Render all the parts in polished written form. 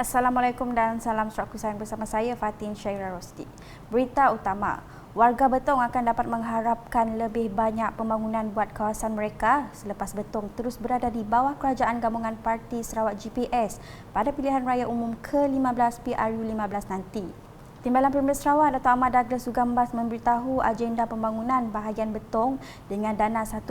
Assalamualaikum dan salam sejahtera sayang bersama saya Fatin Syaira Rosdi. Berita utama, warga Betong akan dapat mengharapkan lebih banyak pembangunan buat kawasan mereka selepas Betong terus berada di bawah kerajaan gabungan Parti Sarawak GPS pada pilihan raya umum ke-15 PRU15 nanti. Timbalan Premier Sarawak Dato' Ahmad Douglas Sugambas memberitahu agenda pembangunan bahagian Betong dengan dana 1.5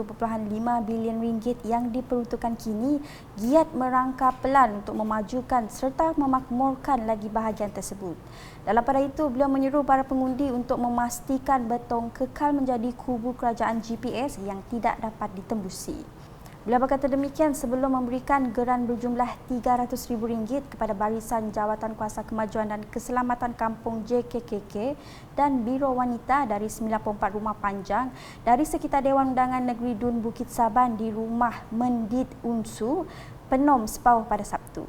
bilion ringgit yang diperuntukkan kini giat merangka pelan untuk memajukan serta memakmurkan lagi bahagian tersebut. Dalam pada itu, beliau menyeru para pengundi untuk memastikan Betong kekal menjadi kubu kerajaan GPS yang tidak dapat ditembusi. Beliau berkata demikian sebelum memberikan geran berjumlah RM300,000 kepada Barisan Jawatan Kuasa Kemajuan dan Keselamatan Kampung JKKK dan Biro Wanita dari 94 rumah panjang dari sekitar Dewan Undangan Negeri Dun Bukit Saban di Rumah Mendit Unsu, Penom Sepauh pada Sabtu.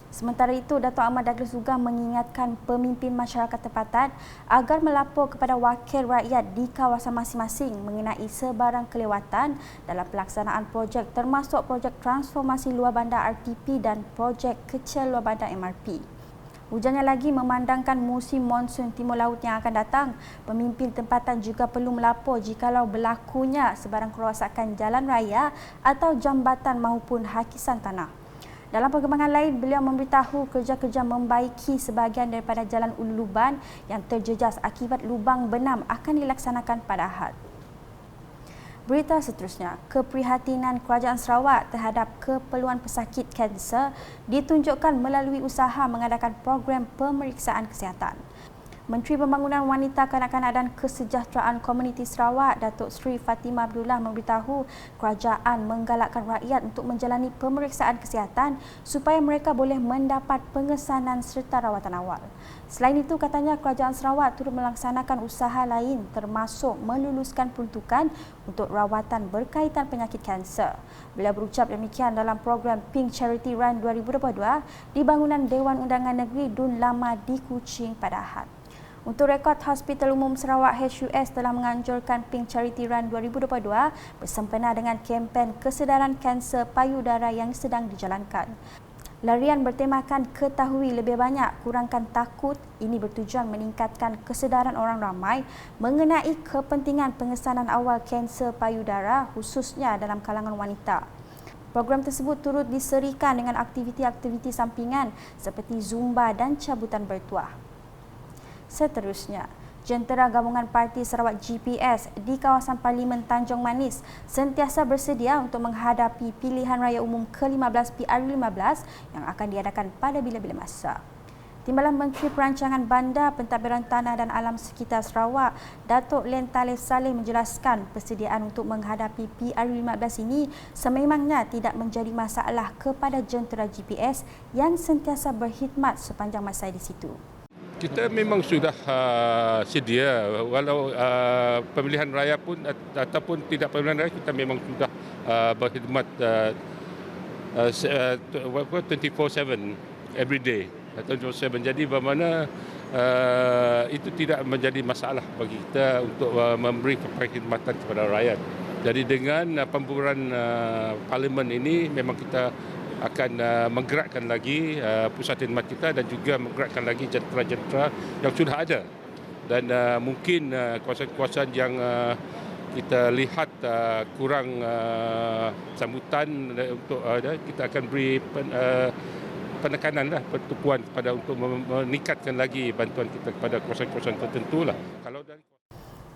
Sementara itu, Dato' Ahmad Douglas juga mengingatkan pemimpin masyarakat tempatan agar melapor kepada wakil rakyat di kawasan masing-masing mengenai sebarang kelewatan dalam pelaksanaan projek termasuk projek transformasi luar bandar RTP dan projek kecil luar bandar MRP. Ujarnya lagi memandangkan musim monsun timur laut yang akan datang, pemimpin tempatan juga perlu melapor jikalau berlakunya sebarang kerosakan jalan raya atau jambatan maupun hakisan tanah. Dalam perkembangan lain, beliau memberitahu kerja-kerja membaiki sebahagian daripada Jalan Ulu Luban yang terjejas akibat lubang benam akan dilaksanakan pada Ahad. Berita seterusnya, keprihatinan Kerajaan Sarawak terhadap keperluan pesakit kanser ditunjukkan melalui usaha mengadakan program pemeriksaan kesihatan. Menteri Pembangunan Wanita, Kanak-kanak dan Kesejahteraan Komuniti Sarawak, Datuk Seri Fatimah Abdullah memberitahu kerajaan menggalakkan rakyat untuk menjalani pemeriksaan kesihatan supaya mereka boleh mendapat pengesanan serta rawatan awal. Selain itu, katanya kerajaan Sarawak turut melaksanakan usaha lain termasuk meluluskan peruntukan untuk rawatan berkaitan penyakit kanser. Beliau berucap demikian dalam program Pink Charity Run 2022 di bangunan Dewan Undangan Negeri Dun Lama di Kuching pada Ahad. Untuk rekod, Hospital Umum Sarawak HUS telah menganjurkan Pink Charity Run 2022 bersempena dengan kempen kesedaran kanser payudara yang sedang dijalankan. Larian bertemakan ketahui lebih banyak, kurangkan takut ini bertujuan meningkatkan kesedaran orang ramai mengenai kepentingan pengesanan awal kanser payudara khususnya dalam kalangan wanita. Program tersebut turut diserikan dengan aktiviti-aktiviti sampingan seperti Zumba dan cabutan bertuah. Seterusnya, Jentera Gabungan Parti Sarawak GPS di kawasan Parlimen Tanjung Manis sentiasa bersedia untuk menghadapi pilihan raya umum ke-15 PRU15 yang akan diadakan pada bila-bila masa. Timbalan Menteri Perancangan Bandar, Pentadbiran Tanah dan Alam Sekitar Sarawak, Datuk Len Talib Saleh menjelaskan persediaan untuk menghadapi PRU15 ini sememangnya tidak menjadi masalah kepada jentera GPS yang sentiasa berkhidmat sepanjang masa di situ. Kita memang sudah sedia, walau pemilihan raya pun ataupun tidak pemilihan raya, kita memang sudah berkhidmat 24/7 every day, 24/7. Jadi bermakna itu tidak menjadi masalah bagi kita untuk memberi perkhidmatan kepada rakyat. Jadi dengan pembubaran parlimen ini memang kita akan menggerakkan lagi pusat khidmat kita dan juga menggerakkan lagi jentera-jentera yang sudah ada. Dan mungkin kawasan-kawasan yang kita lihat kurang sambutan untuk kita akan beri penekanan pertukuan kepada untuk meningkatkan lagi bantuan kita kepada kawasan-kawasan tertentu lah.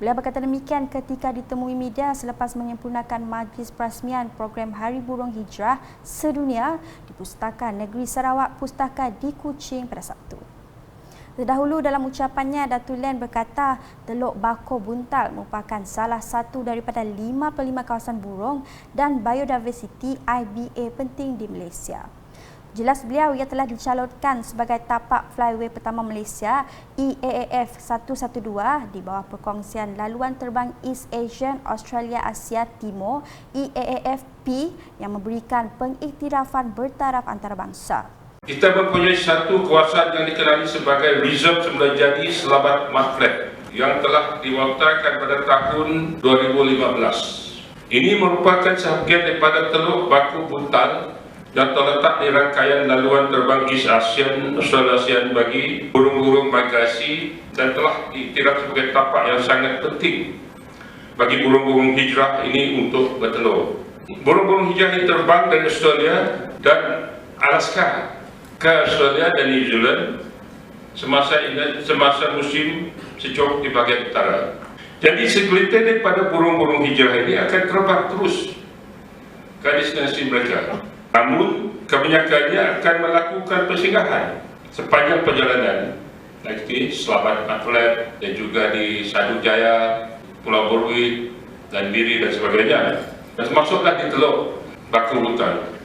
Beliau berkata demikian ketika ditemui media selepas menyempurnakan majlis perasmian program Hari Burung Hijrah Sedunia di Pustakaan Negeri Sarawak Pustaka di Kuching pada Sabtu. Terdahulu dalam ucapannya, Datuk Len berkata Teluk Bakor Buntal merupakan salah satu daripada 55 kawasan burung dan biodiversiti IBA penting di Malaysia. Jelas beliau, ia telah dicalonkan sebagai tapak flyway pertama Malaysia EAAF 112 di bawah perkongsian laluan terbang East Asian Australia Asia Timur EAAFP yang memberikan pengiktirafan bertaraf antarabangsa. Kita mempunyai satu kawasan yang dikenali sebagai Reserve Semula Jadi Selabat Mat Flat yang telah diwakilkan pada tahun 2015. Ini merupakan sebahagian daripada Teluk Bakor Buntal dan terletak di rangkaian laluan terbang East ASEAN, Australasian bagi burung-burung migrasi dan telah diiktiraf sebagai tapak yang sangat penting bagi burung-burung hijrah ini untuk bertelur. Burung-burung hijrah ini terbang dari Australia dan Alaska ke Australia dan New Zealand semasa musim sejuk di bahagian utara. Jadi segelintir daripada burung-burung hijrah ini akan terbang terus ke destinasi mereka. Namun, kebanyakannya akan melakukan persinggahan sepanjang perjalanan, seperti Selamat Matlet dan juga di Sadu Jaya, Pulau Borwit dan Biri dan sebagainya. Dan termasuklah di Teluk Bakau Hutan.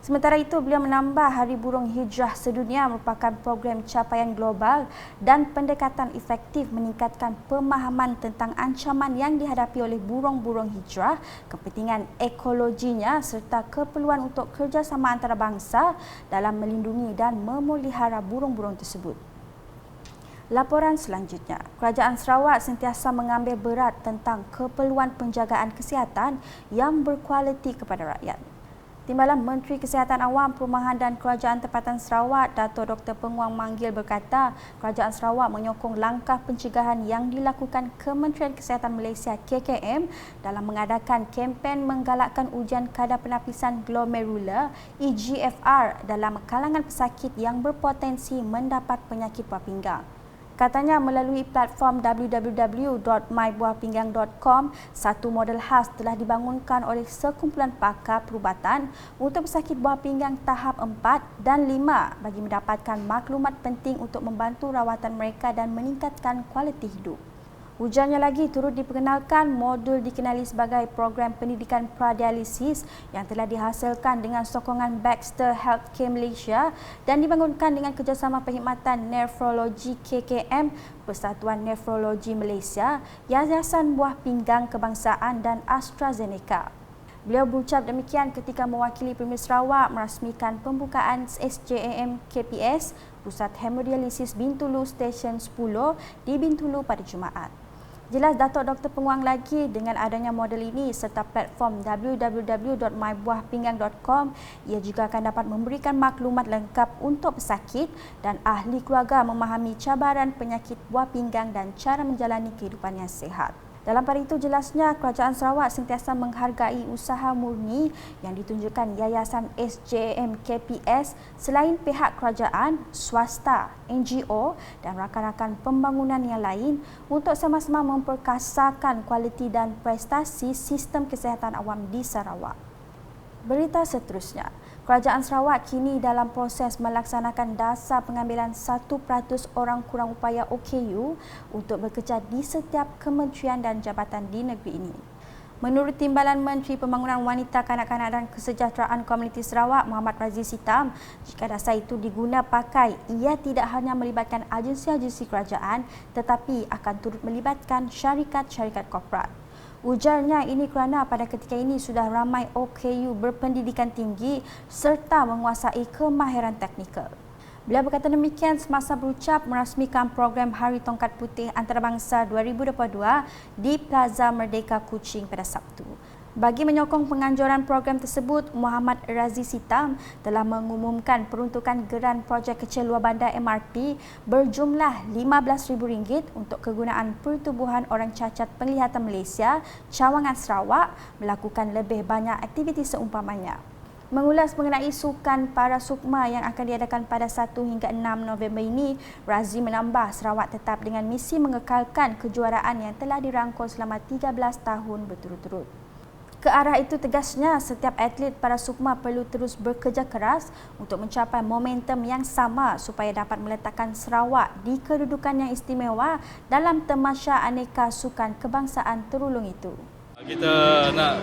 Sementara itu, beliau menambah Hari Burung Hijrah Sedunia merupakan program capaian global dan pendekatan efektif meningkatkan pemahaman tentang ancaman yang dihadapi oleh burung-burung hijrah, kepentingan ekologinya serta keperluan untuk kerjasama antarabangsa dalam melindungi dan memelihara burung-burung tersebut. Laporan selanjutnya, Kerajaan Sarawak sentiasa mengambil berat tentang keperluan penjagaan kesihatan yang berkualiti kepada rakyat. Timbalan Menteri Kesihatan Awam, Perumahan dan Kerajaan Tempatan Sarawak, Dato' Dr. Penguang Manggil berkata, Kerajaan Sarawak menyokong langkah pencegahan yang dilakukan Kementerian Kesihatan Malaysia KKM dalam mengadakan kempen menggalakkan ujian kadar penapisan glomerular EGFR dalam kalangan pesakit yang berpotensi mendapat penyakit buah pinggang. Katanya melalui platform www.mybuahpinggang.com, satu model khas telah dibangunkan oleh sekumpulan pakar perubatan untuk pesakit buah pinggang tahap 4 dan 5 bagi mendapatkan maklumat penting untuk membantu rawatan mereka dan meningkatkan kualiti hidup. Ujarnya lagi turut diperkenalkan modul dikenali sebagai program pendidikan pradialisis yang telah dihasilkan dengan sokongan Baxter Healthcare Malaysia dan dibangunkan dengan kerjasama perkhidmatan nefrologi KKM, Persatuan Nefrologi Malaysia, Yayasan Buah Pinggang Kebangsaan dan AstraZeneca. Beliau berucap demikian ketika mewakili Premier Sarawak merasmikan pembukaan SJAM KPS, Pusat Hemodialisis Bintulu Stesen 10 di Bintulu pada Jumaat. Jelas Dato' Dr. Penguang lagi dengan adanya model ini serta platform www.mybuahpinggang.com, ia juga akan dapat memberikan maklumat lengkap untuk pesakit dan ahli keluarga memahami cabaran penyakit buah pinggang dan cara menjalani kehidupan yang sihat. Dalam pada itu jelasnya Kerajaan Sarawak sentiasa menghargai usaha murni yang ditunjukkan Yayasan SJAM KPS selain pihak kerajaan, swasta, NGO dan rakan-rakan pembangunan yang lain untuk sama-sama memperkasakan kualiti dan prestasi sistem kesihatan awam di Sarawak. Berita seterusnya, Kerajaan Sarawak kini dalam proses melaksanakan dasar pengambilan 1% orang kurang upaya OKU untuk bekerja di setiap kementerian dan jabatan di negeri ini. Menurut Timbalan Menteri Pembangunan Wanita, Kanak-kanak dan Kesejahteraan Komuniti Sarawak, Muhammad Razif Sitam, jika dasar itu diguna pakai, ia tidak hanya melibatkan agensi-agensi kerajaan tetapi akan turut melibatkan syarikat-syarikat korporat. Ujarnya ini kerana pada ketika ini sudah ramai OKU berpendidikan tinggi serta menguasai kemahiran teknikal. Beliau berkata demikian semasa berucap merasmikan program Hari Tongkat Putih Antarabangsa 2022 di Plaza Merdeka Kuching pada Sabtu. Bagi menyokong penganjuran program tersebut, Muhammad Razif Sitam telah mengumumkan peruntukan geran projek kecil luar bandar MRP berjumlah RM15,000 untuk kegunaan Pertubuhan Orang Cacat Penglihatan Malaysia, Cawangan Sarawak melakukan lebih banyak aktiviti seumpamanya. Mengulas mengenai sukan para sukma yang akan diadakan pada 1 hingga 6 November ini, Razif menambah Sarawak tetap dengan misi mengekalkan kejuaraan yang telah dirangkul selama 13 tahun berturut-turut. Ke arah itu tegasnya, setiap atlet para sukma perlu terus bekerja keras untuk mencapai momentum yang sama supaya dapat meletakkan Sarawak di kedudukan yang istimewa dalam Tamasya Aneka Sukan Kebangsaan terulung itu. Kita nak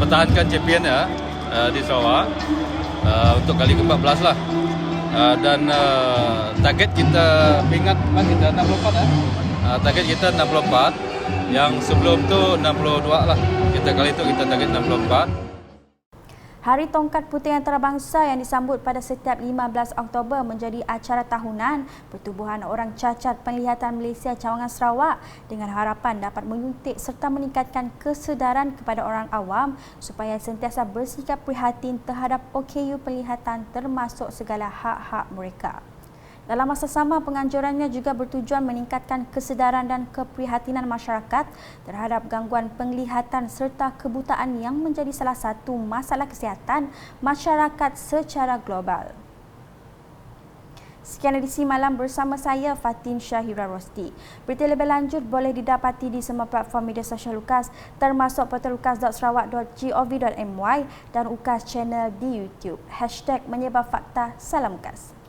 pertahankan champion di Sarawak untuk kali ke-14 lah. Dan target kita pingat kita 64 target kita 64. Yang sebelum tu 62 lah. Kali itu kita target 64. Hari Tongkat Putih Antarabangsa yang disambut pada setiap 15 Oktober menjadi acara tahunan Pertubuhan Orang Cacat Penglihatan Malaysia Cawangan Sarawak dengan harapan dapat menyuntik serta meningkatkan kesedaran kepada orang awam supaya sentiasa bersikap prihatin terhadap OKU penglihatan termasuk segala hak-hak mereka. Dalam masa sama, penganjurannya juga bertujuan meningkatkan kesedaran dan keprihatinan masyarakat terhadap gangguan penglihatan serta kebutaan yang menjadi salah satu masalah kesihatan masyarakat secara global. Sekian edisi malam bersama saya Fatin Syahira Rosdi. Berita lebih lanjut boleh didapati di semua platform media sosial UKAS termasuk portal ukas.sarawak.gov.my dan UKAS channel di YouTube. #menyebarfakta. Salam UKAS.